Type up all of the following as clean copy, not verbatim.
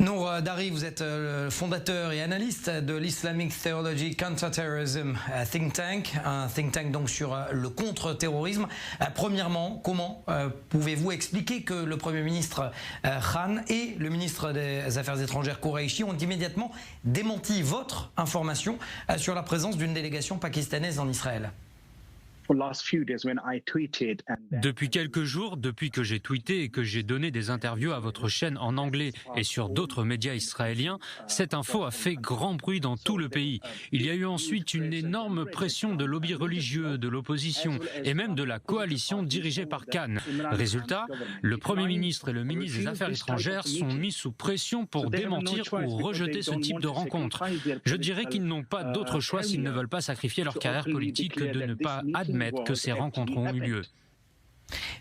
Nour Dari, vous êtes le fondateur et analyste de l'Islamic Theology Counterterrorism Think Tank, un think tank donc sur le contre-terrorisme. Premièrement, comment pouvez-vous expliquer que le Premier ministre Khan et le ministre des Affaires étrangères Qureshi ont immédiatement démenti votre information sur la présence d'une délégation pakistanaise en Israël ? Depuis quelques jours, depuis que j'ai tweeté et que j'ai donné des interviews à votre chaîne en anglais et sur d'autres médias israéliens, cette info a fait grand bruit dans tout le pays. Il y a eu ensuite une énorme pression de lobbies religieux, de l'opposition et même de la coalition dirigée par Khan. Résultat, le Premier ministre et le ministre des Affaires étrangères sont mis sous pression pour démentir ou rejeter ce type de rencontre. Je dirais qu'ils n'ont pas d'autre choix s'ils ne veulent pas sacrifier leur carrière politique que de ne pas admettre que ces rencontres ont eu lieu.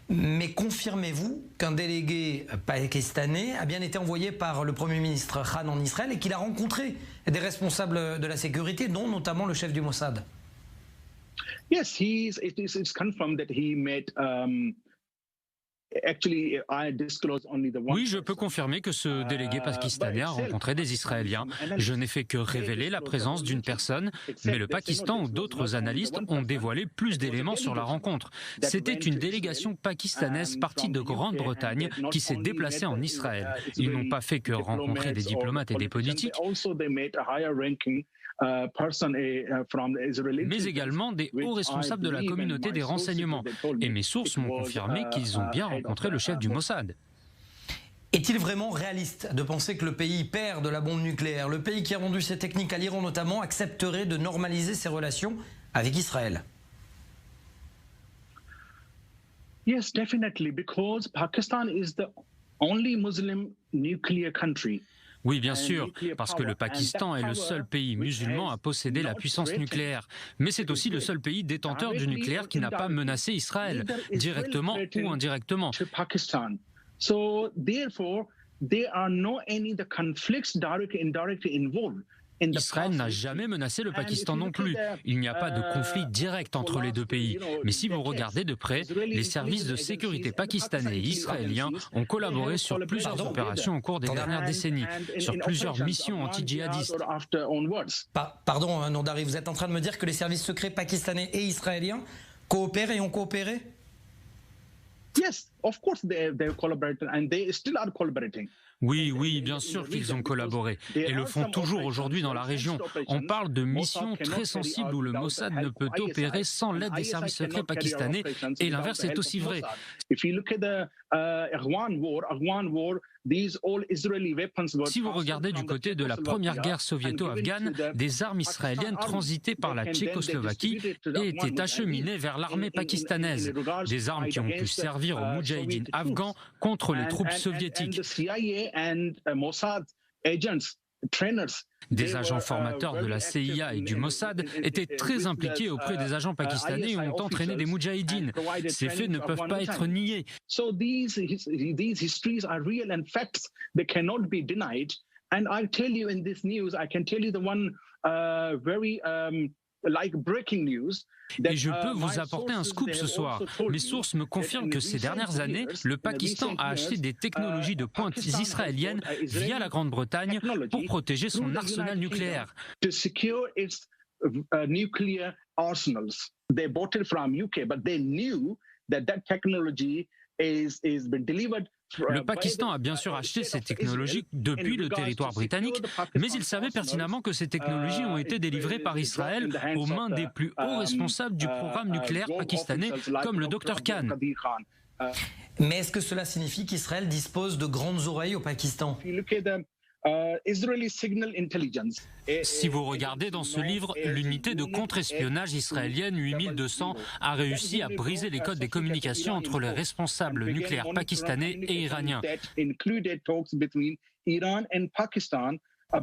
Mais confirmez-vous qu'un délégué pakistanais a bien été envoyé par le Premier ministre Khan en Israël et qu'il a rencontré des responsables de la sécurité, dont notamment le chef du Mossad? Yes, it's confirmed that he met. Oui, je peux confirmer que ce délégué pakistanais a rencontré des Israéliens. Je n'ai fait que révéler la présence d'une personne, mais le Pakistan ou d'autres analystes ont dévoilé plus d'éléments sur la rencontre. C'était une délégation pakistanaise partie de Grande-Bretagne qui s'est déplacée en Israël. Ils n'ont pas fait que rencontrer des diplomates et des politiques, mais également des hauts responsables de la communauté des renseignements. Et mes sources m'ont confirmé qu'ils ont bien rencontré le chef du Mossad. Est-il vraiment réaliste de penser que le pays perd de la bombe nucléaire, le pays qui a vendu ses techniques à l'Iran notamment, accepterait de normaliser ses relations avec Israël? Yes, definitely, because Pakistan is the only Muslim nuclear country. Oui, bien sûr, parce que le Pakistan est le seul pays musulman à posséder la puissance nucléaire. Mais c'est aussi le seul pays détenteur du nucléaire qui n'a pas menacé Israël, directement ou indirectement. So therefore, there are no any the conflicts directly indirectly involved. Israël n'a jamais menacé le Pakistan non plus. Il n'y a pas de conflit direct entre les deux pays. Mais si vous regardez de près, les services de sécurité pakistanais et israéliens ont collaboré sur plusieurs opérations au cours des dernières décennies, sur plusieurs missions anti-djihadistes. Pardon, Nour Dari, vous êtes en train de me dire que les services secrets pakistanais et israéliens coopèrent et ont coopéré? Yes, of course they collaborated and they still are collaborating. Oui, bien sûr qu'ils ont collaboré et le font toujours aujourd'hui dans la région. On parle de missions très sensibles où le Mossad ne peut opérer sans l'aide des services secrets pakistanais et l'inverse est aussi vrai. Si vous regardez du côté de la première guerre soviéto-afghane, des armes israéliennes transitaient par la Tchécoslovaquie et étaient acheminées vers l'armée pakistanaise. Des armes qui ont pu servir aux moudjahidines afghans contre les troupes soviétiques. Des agents formateurs de la CIA et du Mossad étaient très impliqués auprès des agents pakistanais et ont entraîné des moudjahidines. Ces faits ne peuvent pas être niés. So these histories are real and facts they cannot be denied. And I'll tell you in this news, I can tell you the one very like breaking news. Et je peux vous apporter un scoop ce soir. Mes sources me confirment que ces dernières années, le Pakistan a acheté des technologies de pointe israéliennes via la Grande-Bretagne pour protéger son arsenal nucléaire. To secure its nuclear arsenals. They bought it from UK, but they knew that technology is been delivered. Le Pakistan a bien sûr acheté ces technologies depuis le territoire britannique, mais il savait pertinemment que ces technologies ont été délivrées par Israël aux mains des plus hauts responsables du programme nucléaire pakistanais, comme le Dr Khan. Mais est-ce que cela signifie qu'Israël dispose de grandes oreilles au Pakistan? Si vous regardez dans ce livre, l'unité de contre-espionnage israélienne 8200 a réussi à briser les codes des communications entre les responsables nucléaires pakistanais et iraniens.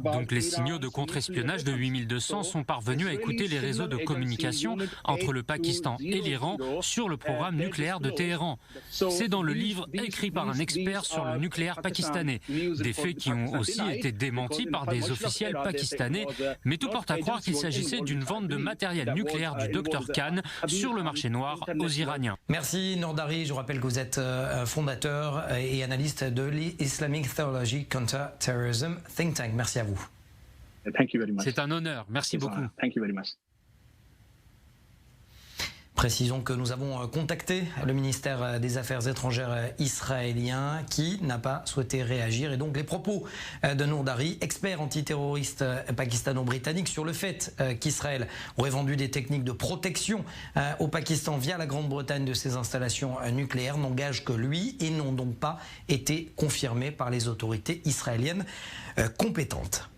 Donc les signaux de contre-espionnage de 8200 sont parvenus à écouter les réseaux de communication entre le Pakistan et l'Iran sur le programme nucléaire de Téhéran. C'est dans le livre écrit par un expert sur le nucléaire pakistanais. Des faits qui ont aussi été démentis par des officiels pakistanais, mais tout porte à croire qu'il s'agissait d'une vente de matériel nucléaire du Dr Khan sur le marché noir aux Iraniens. Merci Nour Dari, je vous rappelle que vous êtes fondateur et analyste de l'Islamic Theology Counter-Terrorism Think Tank. Merci à vous. C'est un honneur, merci beaucoup. Précisons que nous avons contacté le ministère des Affaires étrangères israélien qui n'a pas souhaité réagir. Et donc les propos de Nour Dari, expert antiterroriste pakistano-britannique, sur le fait qu'Israël aurait vendu des techniques de protection au Pakistan via la Grande-Bretagne de ses installations nucléaires, n'engagent que lui et n'ont donc pas été confirmés par les autorités israéliennes compétentes.